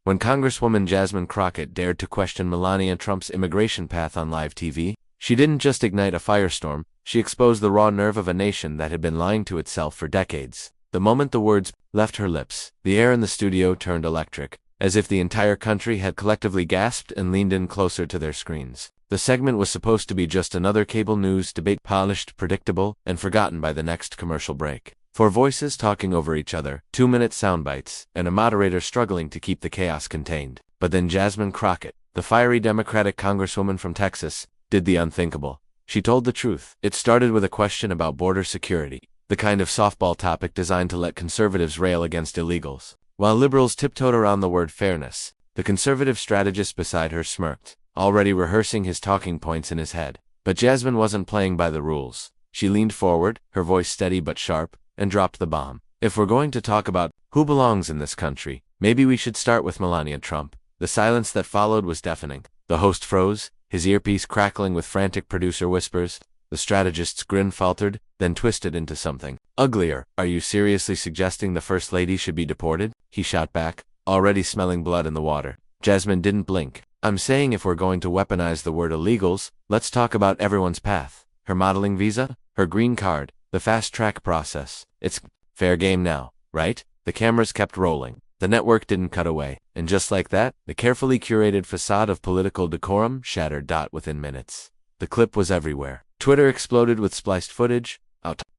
When Congresswoman Jasmine Crockett dared to question Melania Trump's immigration path on live TV, she didn't just ignite a firestorm, she exposed the raw nerve of a nation that had been lying to itself for decades. The moment the words left her lips, the air in the studio turned electric, as if the entire country had collectively gasped and leaned in closer to their screens. The segment was supposed to be just another cable news debate, polished, predictable, and forgotten by the next commercial break. Four voices talking over each other, 2-minute sound bites, and a moderator struggling to keep the chaos contained. But then Jasmine Crockett, the fiery Democratic congresswoman from Texas, did the unthinkable. She told the truth. It started with a question about border security, the kind of softball topic designed to let conservatives rail against illegals. While liberals tiptoed around the word fairness, the conservative strategist beside her smirked, already rehearsing his talking points in his head. But Jasmine wasn't playing by the rules. She leaned forward, her voice steady but sharp, and dropped the bomb. If we're going to talk about who belongs in this country, maybe we should start with Melania Trump. The silence that followed was deafening. The host froze, his earpiece crackling with frantic producer whispers. The strategist's grin faltered, then twisted into something uglier. Are you seriously suggesting the First Lady should be deported? He shot back, already smelling blood in the water. Jasmine didn't blink. I'm saying if we're going to weaponize the word illegals, let's talk about everyone's path. Her modeling visa, her green card, the fast-track process. It's fair game now, right? The cameras kept rolling. The network didn't cut away. And just like that, the carefully curated facade of political decorum shattered within minutes. The clip was everywhere. Twitter exploded with spliced footage,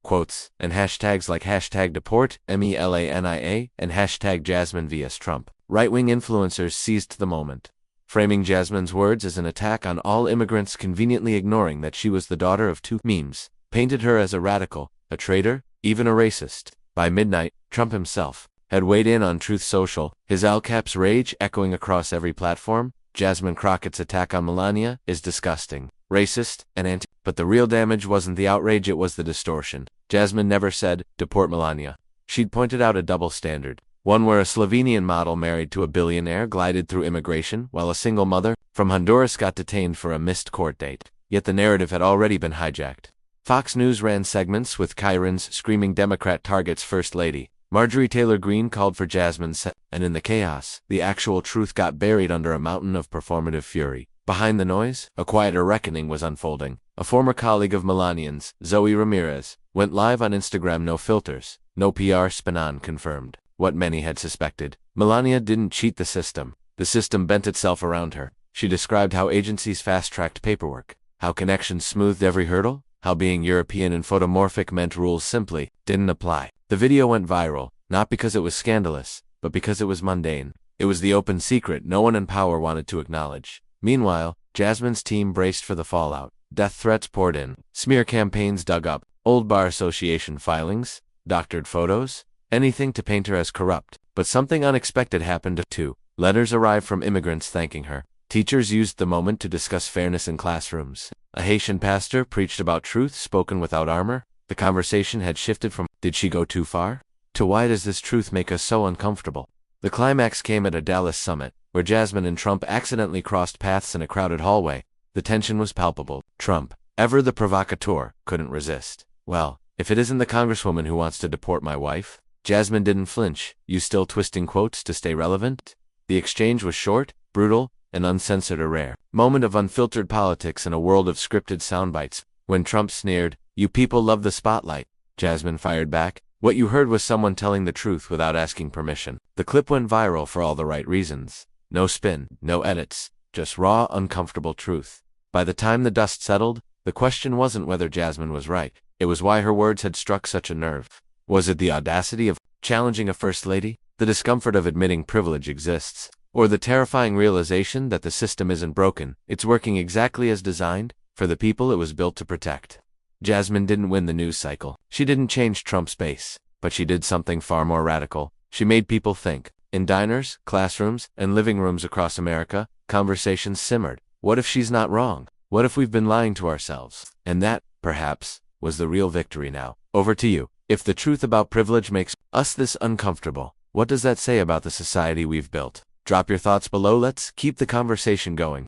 quotes, and hashtags like #deport, MELANIA, and #JasmineVS Trump. Right-wing influencers seized the moment, framing Jasmine's words as an attack on all immigrants, conveniently ignoring that she was the daughter of two memes, painted her as a radical, a traitor, even a racist. By midnight, Trump himself had weighed in on Truth Social, his all-caps rage echoing across every platform. Jasmine Crockett's attack on Melania is disgusting, racist, and anti. But the real damage wasn't the outrage, it was the distortion. Jasmine never said, deport Melania. She'd pointed out a double standard. One where a Slovenian model married to a billionaire glided through immigration, while a single mother from Honduras got detained for a missed court date. Yet the narrative had already been hijacked. Fox News ran segments with Kyrens screaming Democrat targets First Lady. Marjorie Taylor Greene called for Jasmine's set, and in the chaos, the actual truth got buried under a mountain of performative fury. Behind the noise, a quieter reckoning was unfolding. A former colleague of Melania's, Zoe Ramirez, went live on Instagram, no filters, no PR spin-on, confirmed what many had suspected. Melania didn't cheat the system. The system bent itself around her. She described how agencies fast-tracked paperwork, how connections smoothed every hurdle, how being European and photomorphic meant rules simply didn't apply. The video went viral, not because it was scandalous, but because it was mundane. It was the open secret no one in power wanted to acknowledge. Meanwhile, Jasmine's team braced for the fallout. Death threats poured in, smear campaigns dug up, old bar association filings, doctored photos, anything to paint her as corrupt. But something unexpected happened too. Letters arrived from immigrants thanking her. Teachers used the moment to discuss fairness in classrooms. A Haitian pastor preached about truth spoken without armor. The conversation had shifted from, did she go too far? To why does this truth make us so uncomfortable? The climax came at a Dallas summit, where Jasmine and Trump accidentally crossed paths in a crowded hallway. The tension was palpable. Trump, ever the provocateur, couldn't resist. Well, if it isn't the congresswoman who wants to deport my wife? Jasmine didn't flinch. You still twisting quotes to stay relevant? The exchange was short, brutal, and uncensored, a rare moment of unfiltered politics in a world of scripted soundbites. When Trump sneered, "You people love the spotlight," Jasmine fired back, "What you heard was someone telling the truth without asking permission." The clip went viral for all the right reasons. No spin, no edits, just raw, uncomfortable truth. By the time the dust settled, the question wasn't whether Jasmine was right. It was why her words had struck such a nerve. Was it the audacity of challenging a First Lady? The discomfort of admitting privilege exists? Or the terrifying realization that the system isn't broken, it's working exactly as designed, for the people it was built to protect? Jasmine didn't win the news cycle. She didn't change Trump's base. But she did something far more radical. She made people think. In diners, classrooms, and living rooms across America, conversations simmered. What if she's not wrong? What if we've been lying to ourselves? And that, perhaps, was the real victory now. Over to you. If the truth about privilege makes us this uncomfortable, what does that say about the society we've built? Drop your thoughts below. Let's keep the conversation going.